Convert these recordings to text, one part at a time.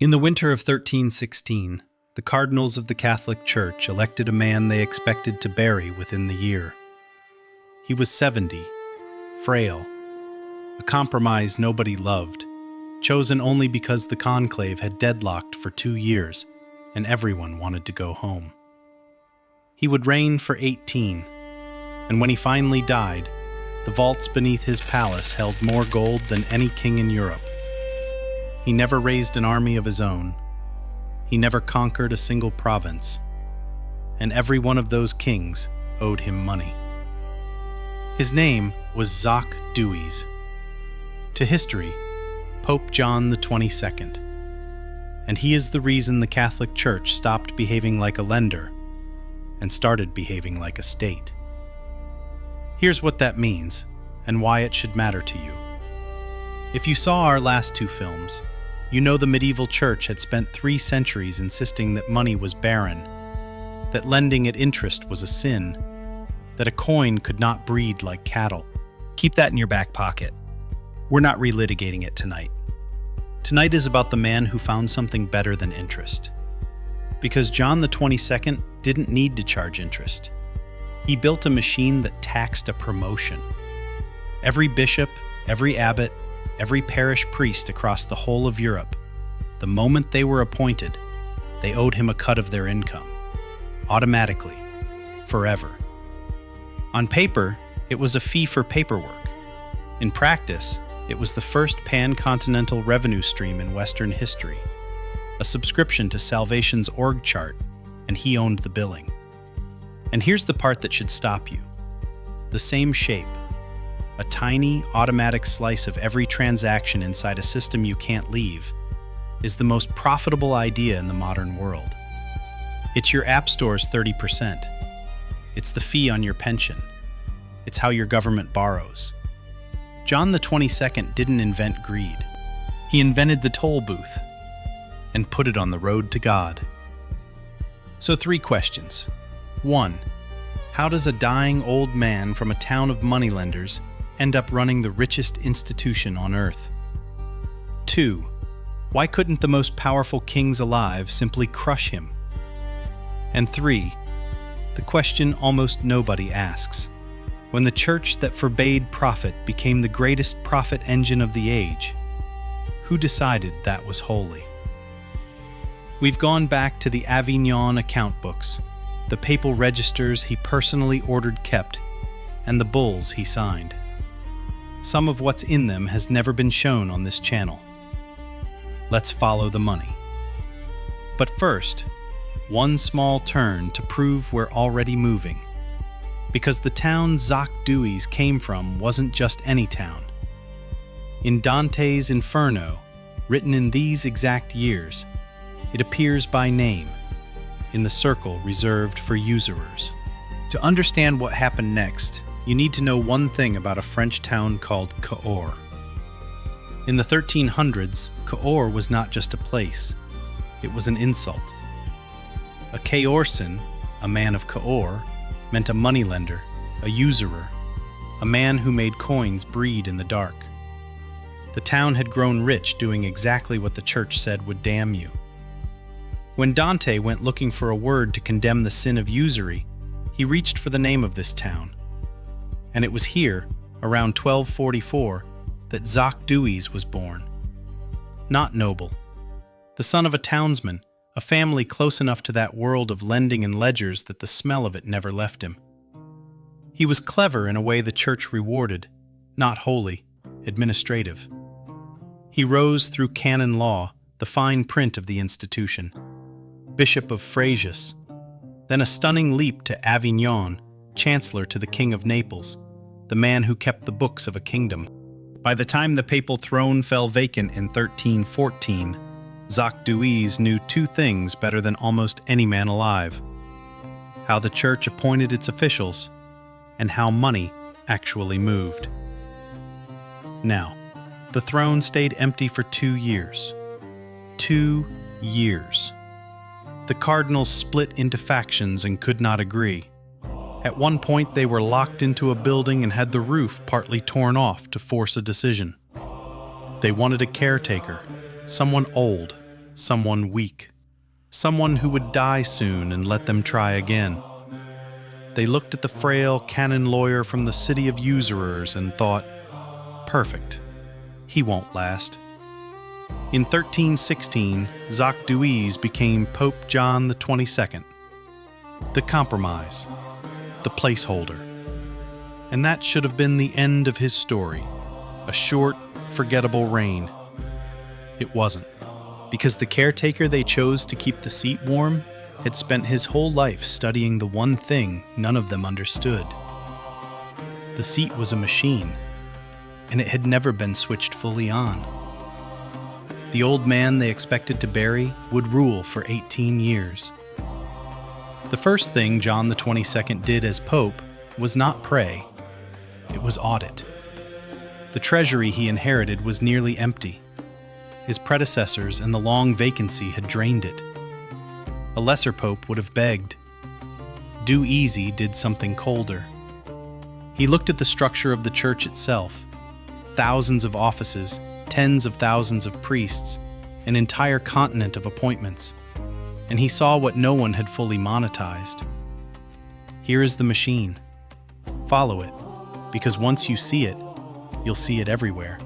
In the winter of 1316, the cardinals of the Catholic Church elected a man they expected to bury within the year. He was 70, frail, a compromise nobody loved, chosen only because the conclave had deadlocked for 2 years and everyone wanted to go home. He would reign for 18, and when he finally died, the vaults beneath his palace held more gold than any king in Europe. He never raised an army of his own. He never conquered a single province. And every one of those kings owed him money. His name was Jacques Duèze. To history, Pope John XXII. And he is the reason the Catholic Church stopped behaving like a lender and started behaving like a state. Here's what that means and why it should matter to you. If you saw our last 2 films, you know the medieval church had spent 3 centuries insisting that money was barren, that lending at interest was a sin, that a coin could not breed like cattle. Keep that in your back pocket. We're not relitigating it tonight. Tonight is about the man who found something better than interest. Because John XXII didn't need to charge interest. He built a machine that taxed a promotion. Every bishop, every abbot, every parish priest across the whole of Europe, the moment they were appointed, they owed him a cut of their income. Automatically. Forever. On paper, it was a fee for paperwork. In practice, it was the first pan-continental revenue stream in Western history. A subscription to Salvation's org chart, and he owned the billing. And here's the part that should stop you. The same shape. A tiny, automatic slice of every transaction inside a system you can't leave is the most profitable idea in the modern world. It's your app store's 30%. It's the fee on your pension. It's how your government borrows. John XXII didn't invent greed. He invented the toll booth and put it on the road to God. So 3 questions. 1. How does a dying old man from a town of moneylenders end up running the richest institution on earth? 2. Why couldn't the most powerful kings alive simply crush him? And 3. The question almost nobody asks. When the church that forbade profit became the greatest profit engine of the age, who decided that was holy? We've gone back to the Avignon account books, the papal registers he personally ordered kept, and the bulls he signed. Some of what's in them has never been shown on this channel. Let's follow the money. But first, one small turn to prove we're already moving. Because the town Jacques Duèze came from wasn't just any town. In Dante's Inferno, written in these exact years, it appears by name, in the circle reserved for usurers. To understand what happened next, you need to know one thing about a French town called Cahors. In the 1300s, Cahors was not just a place, it was an insult. A Cahorsan, a man of Cahors, meant a moneylender, a usurer, a man who made coins breed in the dark. The town had grown rich doing exactly what the church said would damn you. When Dante went looking for a word to condemn the sin of usury, he reached for the name of this town. And it was here, around 1244, that Jacques Duèze was born. Not noble. The son of a townsman, a family close enough to that world of lending and ledgers that the smell of it never left him. He was clever in a way the church rewarded, not holy, administrative. He rose through canon law, the fine print of the institution. Bishop of Frasius, then a stunning leap to Avignon, chancellor to the King of Naples, the man who kept the books of a kingdom. By the time the papal throne fell vacant in 1314, Jacques Duèze knew 2 things better than almost any man alive: how the church appointed its officials, and how money actually moved. Now, the throne stayed empty for 2 years. 2 years. The cardinals split into factions and could not agree. At one point, they were locked into a building and had the roof partly torn off to force a decision. They wanted a caretaker, someone old, someone weak, someone who would die soon and let them try again. They looked at the frail canon lawyer from the city of Usurers and thought, perfect, he won't last. In 1316, Jacques Duèze became Pope John XXII, the compromise, the placeholder. And that should have been the end of his story, a short, forgettable reign. It wasn't. Because the caretaker they chose to keep the seat warm had spent his whole life studying the one thing none of them understood. The seat was a machine, and it had never been switched fully on. The old man they expected to bury would rule for 18 years. The first thing John XXII did as Pope was not pray, it was audit. The treasury he inherited was nearly empty. His predecessors and the long vacancy had drained it. A lesser pope would have begged. Duèze did something colder. He looked at the structure of the church itself, thousands of offices, tens of thousands of priests, an entire continent of appointments, and he saw what no one had fully monetized. Here is the machine. Follow it, because once you see it, you'll see it everywhere.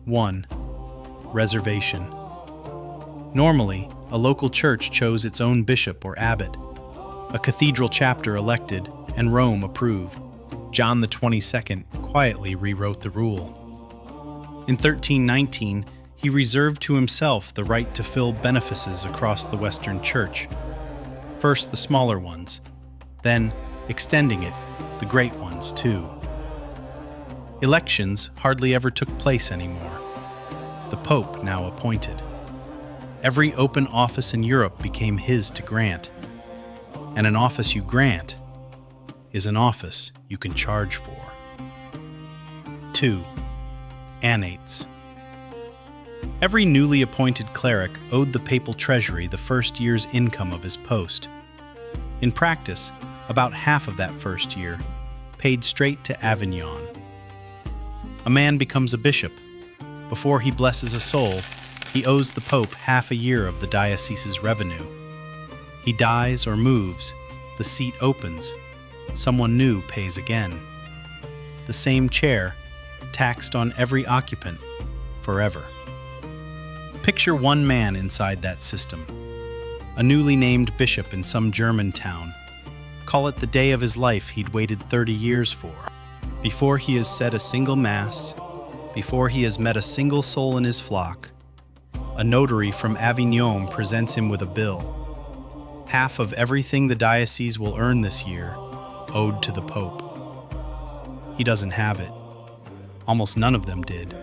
1. Reservation. Normally, a local church chose its own bishop or abbot. A cathedral chapter elected, and Rome approved. John XXII quietly rewrote the rule. In 1319, he reserved to himself the right to fill benefices across the Western Church. First the smaller ones, then, extending it, the great ones too. Elections hardly ever took place anymore. The Pope now appointed. Every open office in Europe became his to grant. And an office you grant is an office you can charge for. 2. Annates. Every newly appointed cleric owed the papal treasury the first year's income of his post. In practice, about half of that first year paid straight to Avignon. A man becomes a bishop. Before he blesses a soul, he owes the Pope half a year of the diocese's revenue. He dies or moves, the seat opens, someone new pays again. The same chair, taxed on every occupant, forever. Picture one man inside that system, a newly named bishop in some German town. Call it the day of his life he'd waited 30 years for. Before he has said a single mass, before he has met a single soul in his flock, a notary from Avignon presents him with a bill. Half of everything the diocese will earn this year, owed to the Pope. He doesn't have it. Almost none of them did.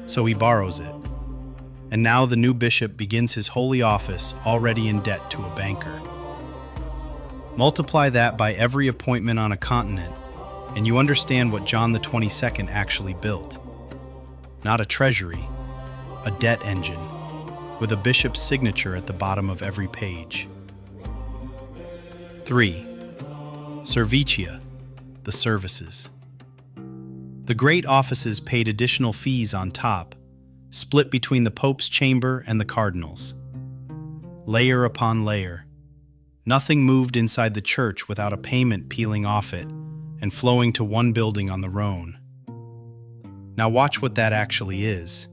So he borrows it. And now the new bishop begins his holy office already in debt to a banker. Multiply that by every appointment on a continent, and you understand what John XXII actually built. Not a treasury, a debt engine, with a bishop's signature at the bottom of every page. 3. Servitia, the services. The great offices paid additional fees on top, split between the Pope's chamber and the cardinals. Layer upon layer. Nothing moved inside the church without a payment peeling off it and flowing to one building on the Rhône. Now watch what that actually is.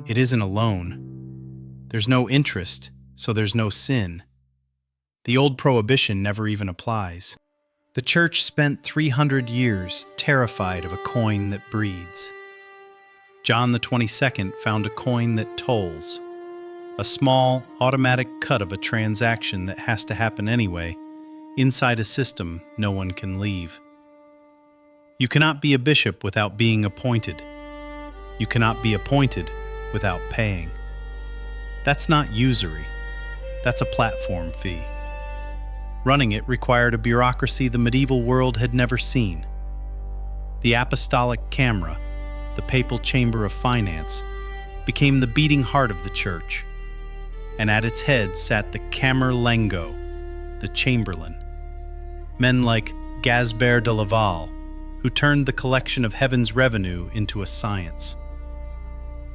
It isn't a loan. There's no interest, so there's no sin. The old prohibition never even applies. The church spent 300 years terrified of a coin that breeds. John XXII found a coin that tolls, a small, automatic cut of a transaction that has to happen anyway, inside a system no one can leave. You cannot be a bishop without being appointed. You cannot be appointed without paying. That's not usury. That's a platform fee. Running it required a bureaucracy the medieval world had never seen. The Apostolic Camera, the papal chamber of finance, became the beating heart of the church, and at its head sat the Camerlengo, the chamberlain. Men like Gaspard de Laval, who turned the collection of heaven's revenue into a science.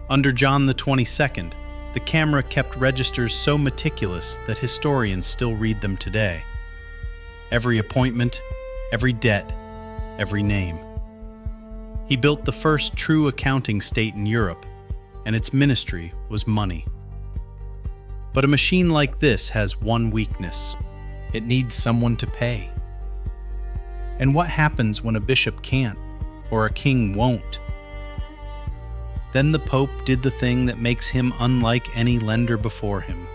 Under John XXII, The camera kept registers so meticulous that historians still read them today. Every appointment, every debt, every name. He built the first true accounting state in Europe, and its ministry was money. But a machine like this has one weakness. It needs someone to pay. And what happens when a bishop can't, or a king won't? Then the Pope did the thing that makes him unlike any lender before him.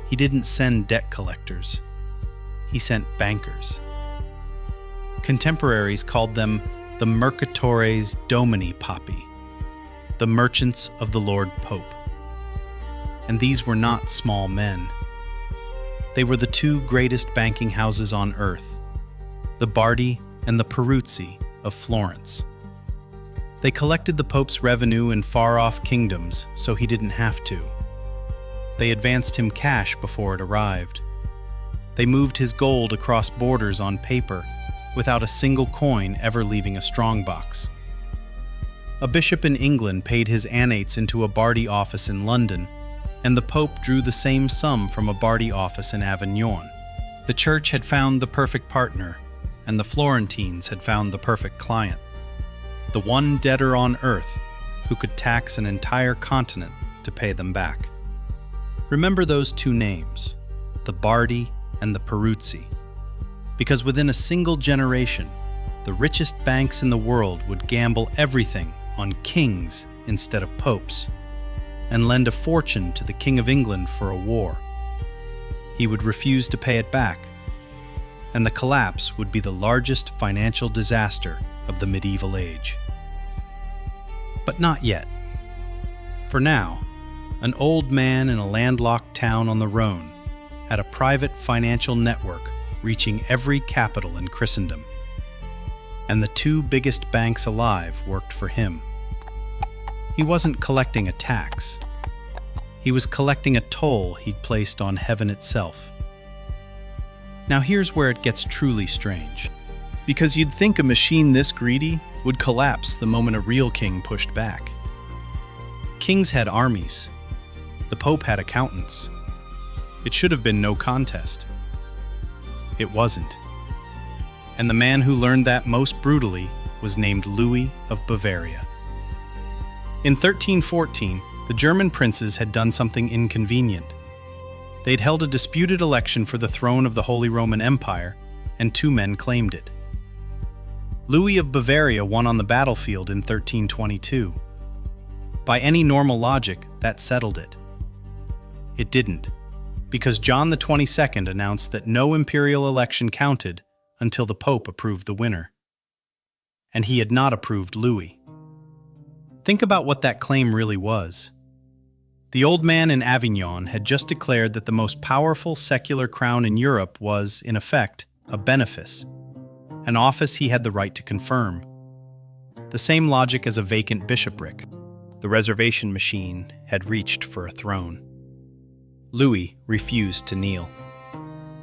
He didn't send debt collectors. He sent bankers. Contemporaries called them the Mercatores Domini Papi, the merchants of the Lord Pope. And these were not small men. They were the two greatest banking houses on earth, the Bardi and the Peruzzi of Florence. They collected the Pope's revenue in far-off kingdoms so he didn't have to. They advanced him cash before it arrived. They moved his gold across borders on paper without a single coin ever leaving a strongbox. A bishop in England paid his annates into a Bardi office in London, and the Pope drew the same sum from a Bardi office in Avignon. The Church had found the perfect partner, and the Florentines had found the perfect client. The one debtor on earth who could tax an entire continent to pay them back. Remember those two names, the Bardi and the Peruzzi, because within a single generation, the richest banks in the world would gamble everything on kings instead of popes, and lend a fortune to the King of England for a war. He would refuse to pay it back, and the collapse would be the largest financial disaster of the medieval age. But not yet. For now, an old man in a landlocked town on the Rhône had a private financial network reaching every capital in Christendom. And the two biggest banks alive worked for him. He wasn't collecting a tax. He was collecting a toll he'd placed on heaven itself. Now here's where it gets truly strange. Because you'd think a machine this greedy would collapse the moment a real king pushed back. Kings had armies. The Pope had accountants. It should have been no contest. It wasn't. And the man who learned that most brutally was named Louis of Bavaria. In 1314, the German princes had done something inconvenient. They'd held a disputed election for the throne of the Holy Roman Empire, and two men claimed it. Louis of Bavaria won on the battlefield in 1322. By any normal logic, that settled it. It didn't, because John XXII announced that no imperial election counted until the Pope approved the winner. And he had not approved Louis. Think about what that claim really was. The old man in Avignon had just declared that the most powerful secular crown in Europe was, in effect, a benefice, an office he had the right to confirm. The same logic as a vacant bishopric. The reservation machine had reached for a throne. Louis refused to kneel.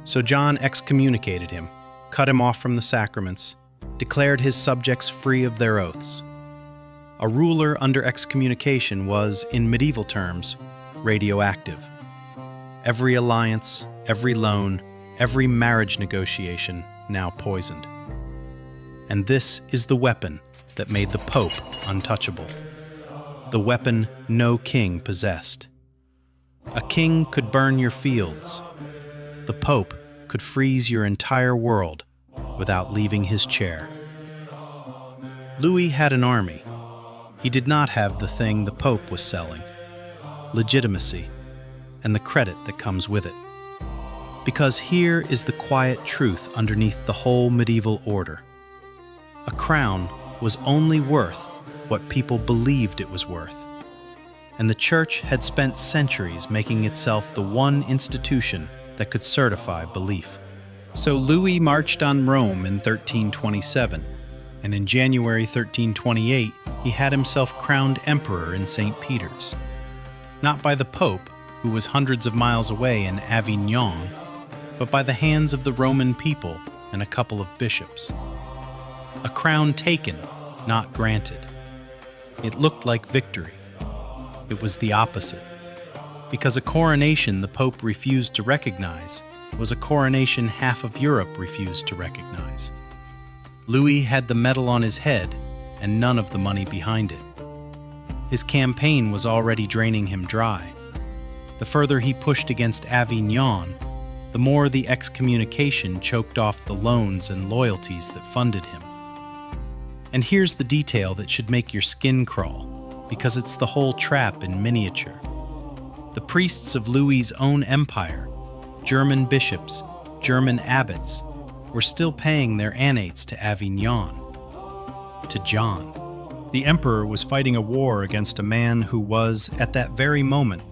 So John excommunicated him, cut him off from the sacraments, declared his subjects free of their oaths. A ruler under excommunication was, in medieval terms, radioactive. Every alliance, every loan, every marriage negotiation now poisoned. And this is the weapon that made the Pope untouchable. The weapon no king possessed. A king could burn your fields. The Pope could freeze your entire world without leaving his chair. Louis had an army. He did not have the thing the Pope was selling, legitimacy, and the credit that comes with it. Because here is the quiet truth underneath the whole medieval order. A crown was only worth what people believed it was worth. And the Church had spent centuries making itself the one institution that could certify belief. So Louis marched on Rome in 1327, and in January 1328, he had himself crowned emperor in St. Peter's. Not by the Pope, who was hundreds of miles away in Avignon, but by the hands of the Roman people and a couple of bishops. A crown taken, not granted. It looked like victory. It was the opposite. because a coronation the Pope refused to recognize was a coronation half of Europe refused to recognize. Louis had the medal on his head and none of the money behind it. His campaign was already draining him dry. The further he pushed against Avignon, the more the excommunication choked off the loans and loyalties that funded him. And here's the detail that should make your skin crawl, because it's the whole trap in miniature. The priests of Louis's own empire, German bishops, German abbots, were still paying their annates to Avignon, to John. The emperor was fighting a war against a man who was, at that very moment,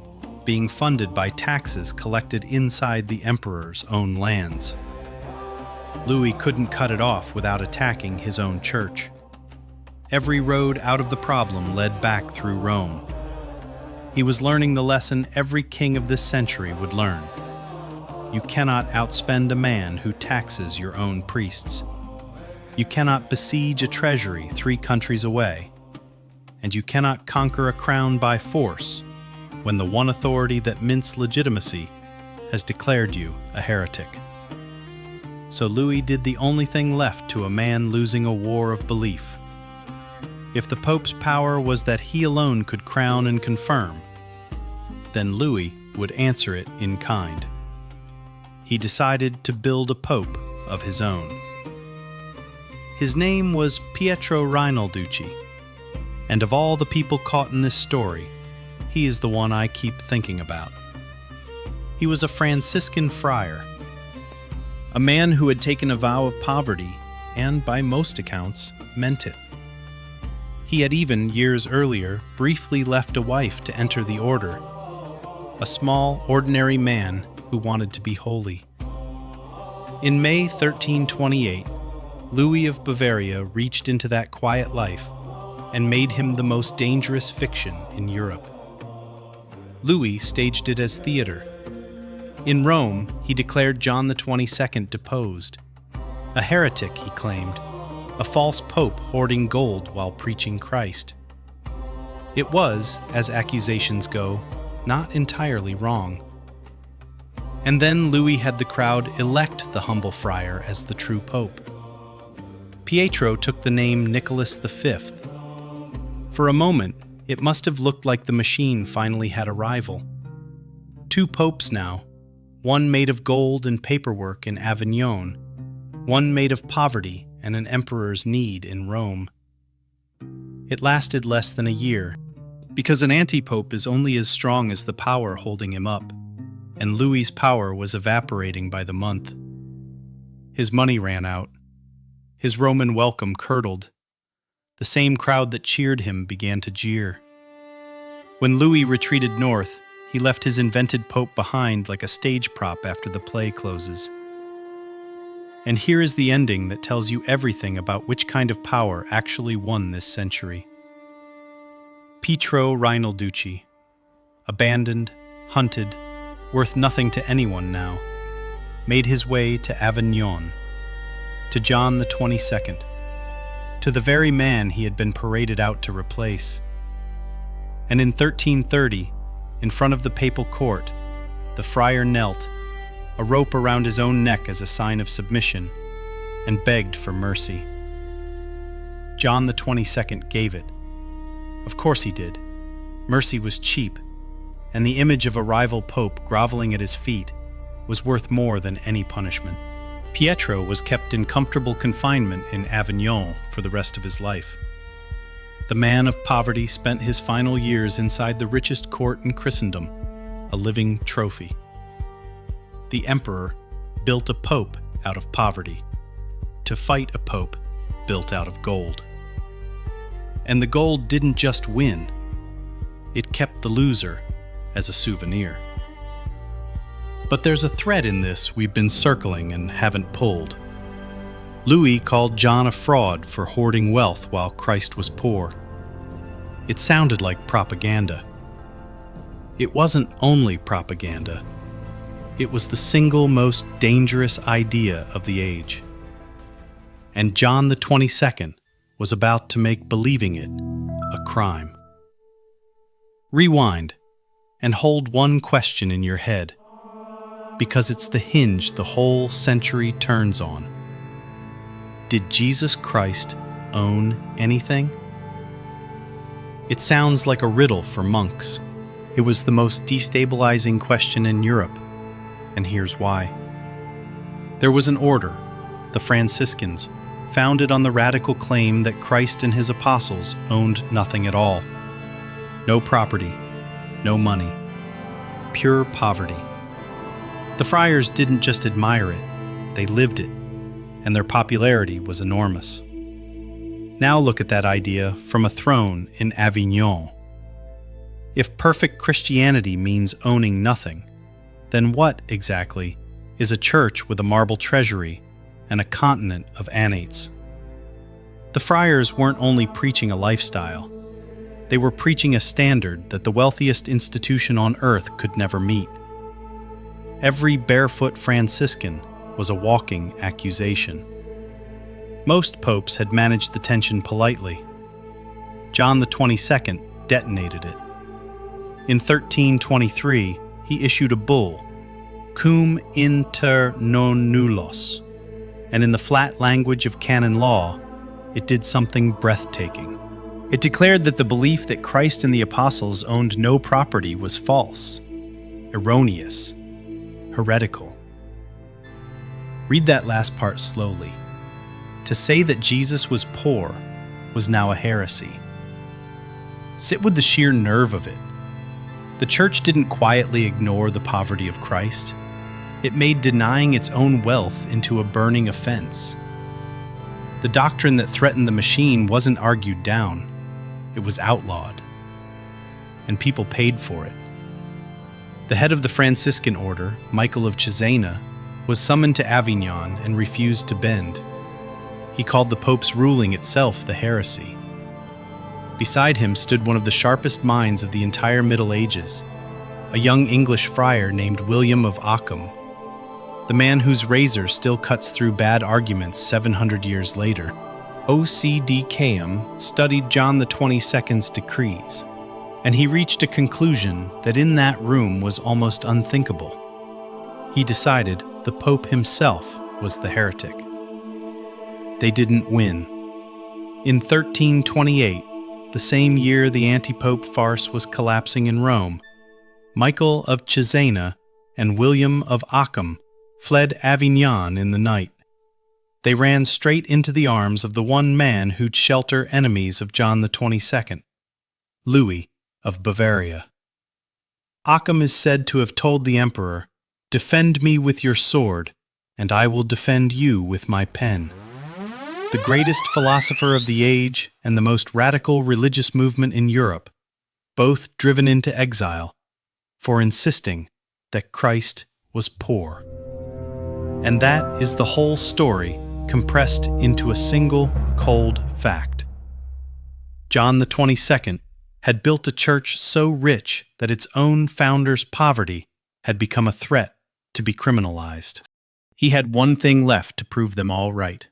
being funded by taxes collected inside the emperor's own lands. Louis couldn't cut it off without attacking his own church. Every road out of the problem led back through Rome. He was learning the lesson every king of this century would learn. You cannot outspend a man who taxes your own priests. You cannot besiege a treasury 3 countries away. And you cannot conquer a crown by force when the one authority that mints legitimacy has declared you a heretic. So Louis did the only thing left to a man losing a war of belief. If the Pope's power was that he alone could crown and confirm, then Louis would answer it in kind. He decided to build a pope of his own. His name was Pietro Rainalducci, and of all the people caught in this story, he is the one I keep thinking about. He was a Franciscan friar, a man who had taken a vow of poverty and, by most accounts, meant it. He had even, years earlier, briefly left a wife to enter the order, a small, ordinary man who wanted to be holy. In May 1328, Louis of Bavaria reached into that quiet life and made him the most dangerous fiction in Europe. Louis staged it as theater. In Rome, he declared John XXII deposed. A heretic, he claimed, a false pope hoarding gold while preaching Christ. It was, as accusations go, not entirely wrong. And then Louis had the crowd elect the humble friar as the true pope. Pietro took the name Nicholas V. For a moment, it must have looked like the machine finally had a rival. 2 popes now, one made of gold and paperwork in Avignon, one made of poverty and an emperor's need in Rome. It lasted less than a year, because an antipope is only as strong as the power holding him up, and Louis's power was evaporating by the month. His money ran out. His Roman welcome curdled. The same crowd that cheered him began to jeer. When Louis retreated north, he left his invented pope behind like a stage prop after the play closes. And here is the ending that tells you everything about which kind of power actually won this century. Pietro Rainalducci, abandoned, hunted, worth nothing to anyone now, made his way to Avignon, to John XXII, to the very man he had been paraded out to replace. And in 1330, in front of the papal court, the friar knelt, a rope around his own neck as a sign of submission, and begged for mercy. John XXII gave it. Of course he did. Mercy was cheap, and the image of a rival pope groveling at his feet was worth more than any punishment. Pietro was kept in comfortable confinement in Avignon for the rest of his life. The man of poverty spent his final years inside the richest court in Christendom, a living trophy. The emperor built a pope out of poverty, to fight a pope built out of gold. And the gold didn't just win, it kept the loser as a souvenir. But there's a thread in this we've been circling and haven't pulled. Louis called John a fraud for hoarding wealth while Christ was poor. It sounded like propaganda. It wasn't only propaganda. It was the single most dangerous idea of the age. And John XXII was about to make believing it a crime. Rewind. and hold one question in your head, because it's the hinge the whole century turns on. Did Jesus Christ own anything? It sounds like a riddle for monks. It was the most destabilizing question in Europe, and here's why. There was an order, the Franciscans, founded on the radical claim that Christ and his apostles owned nothing at all. No property, no money, pure poverty. The friars didn't just admire it, they lived it, and their popularity was enormous. Now look at that idea from a throne in Avignon. If perfect Christianity means owning nothing, then what, exactly, is a church with a marble treasury and a continent of annates? The friars weren't only preaching a lifestyle, they were preaching a standard that the wealthiest institution on earth could never meet. Every barefoot Franciscan was a walking accusation. Most popes had managed the tension politely. John XXII detonated it. In 1323, he issued a bull, cum inter nonnullos, and in the flat language of canon law, it did something breathtaking. It declared that the belief that Christ and the apostles owned no property was false, erroneous, heretical. Read that last part slowly. To say that Jesus was poor was now a heresy. Sit with the sheer nerve of it. The church didn't quietly ignore the poverty of Christ. It made denying its own wealth into a burning offense. The doctrine that threatened the machine wasn't argued down. It was outlawed. And people paid for it. The head of the Franciscan order, Michael of Cesena, was summoned to Avignon and refused to bend. He called the Pope's ruling itself the heresy. Beside him stood one of the sharpest minds of the entire Middle Ages, a young English friar named William of Ockham, the man whose razor still cuts through bad arguments 700 years later. OCDKM studied John XXII's decrees, and he reached a conclusion that in that room was almost unthinkable. He decided the Pope himself was the heretic. They didn't win. In 1328, the same year the Antipope farce was collapsing in Rome, Michael of Cesena and William of Ockham fled Avignon in the night. They ran straight into the arms of the one man who'd shelter enemies of John XXII, Louis of Bavaria. Ockham is said to have told the emperor, "Defend me with your sword, and I will defend you with my pen." The greatest philosopher of the age and the most radical religious movement in Europe, both driven into exile for insisting that Christ was poor. And that is the whole story compressed into a single cold fact. John XXII had built a church so rich that its own founder's poverty had become a threat to be criminalized. He had one thing left to prove them all right.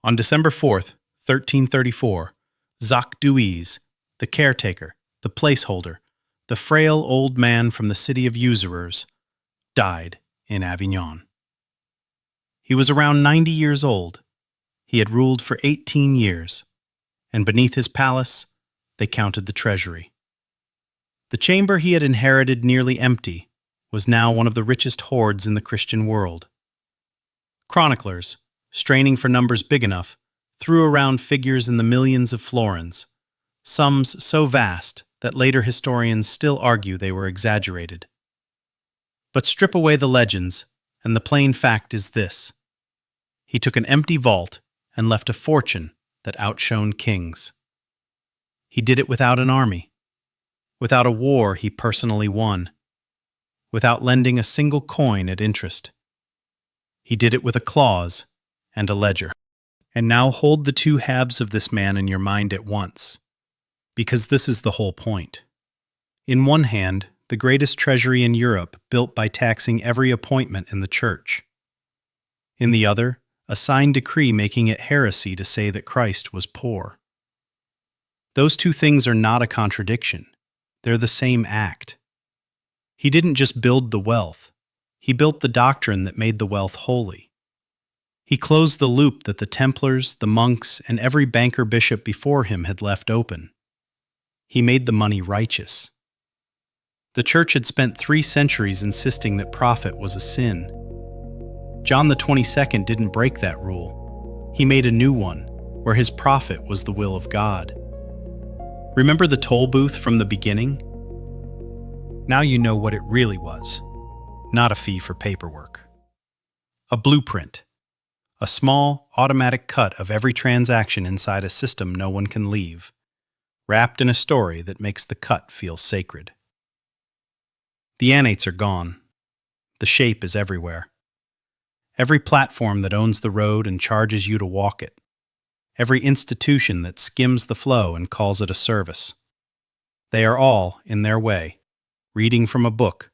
On December 4th, 1334, Jacques Duèze, the caretaker, the placeholder, the frail old man from the city of Usurers, died in Avignon. He was around 90 years old. He had ruled for 18 years, and beneath his palace, they counted the treasury. The chamber he had inherited nearly empty was now one of the richest hoards in the Christian world. Chroniclers, straining for numbers big enough, threw around figures in the millions of florins, sums so vast that later historians still argue they were exaggerated. But strip away the legends, and the plain fact is this: he took an empty vault and left a fortune that outshone kings. He did it without an army, without a war he personally won, without lending a single coin at interest. He did it with a clause and a ledger. And now hold the two halves of this man in your mind at once, because this is the whole point. In one hand, the greatest treasury in Europe built by taxing every appointment in the church. In the other, a signed decree making it heresy to say that Christ was poor. Those two things are not a contradiction. They're the same act. He didn't just build the wealth. He built the doctrine that made the wealth holy. He closed the loop that the Templars, the monks, and every banker bishop before him had left open. He made the money righteous. The Church had spent 3 centuries insisting that profit was a sin. John XXII didn't break that rule. He made a new one, where his profit was the will of God. Remember the toll booth from the beginning? Now you know what it really was. Not a fee for paperwork. A blueprint. A small, automatic cut of every transaction inside a system no one can leave, wrapped in a story that makes the cut feel sacred. The annates are gone. The shape is everywhere. Every platform that owns the road and charges you to walk it. Every institution that skims the flow and calls it a service. They are all, in their way, reading from a book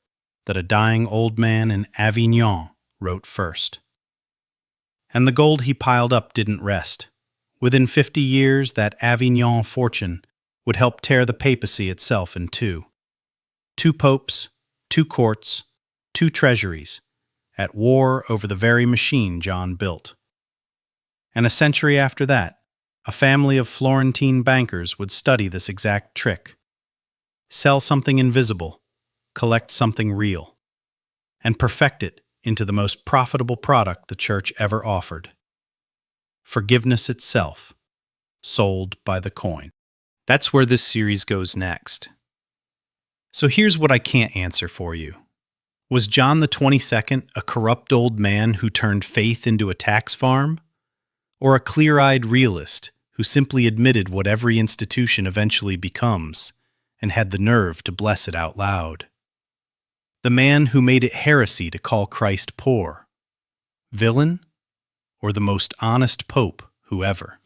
that a dying old man in Avignon wrote first. And the gold he piled up didn't rest. Within 50 years, that Avignon fortune would help tear the papacy itself in two. 2 popes, 2 courts, 2 treasuries, at war over the very machine John built. And a century after that, a family of Florentine bankers would study this exact trick. Sell something invisible, collect something real, and perfect it into the most profitable product the Church ever offered. Forgiveness itself, sold by the coin. That's where this series goes next. So here's what I can't answer for you. Was John XXII a corrupt old man who turned faith into a tax farm? Or a clear-eyed realist who simply admitted what every institution eventually becomes and had the nerve to bless it out loud? The man who made it heresy to call Christ poor? Villain? Or the most honest pope who ever?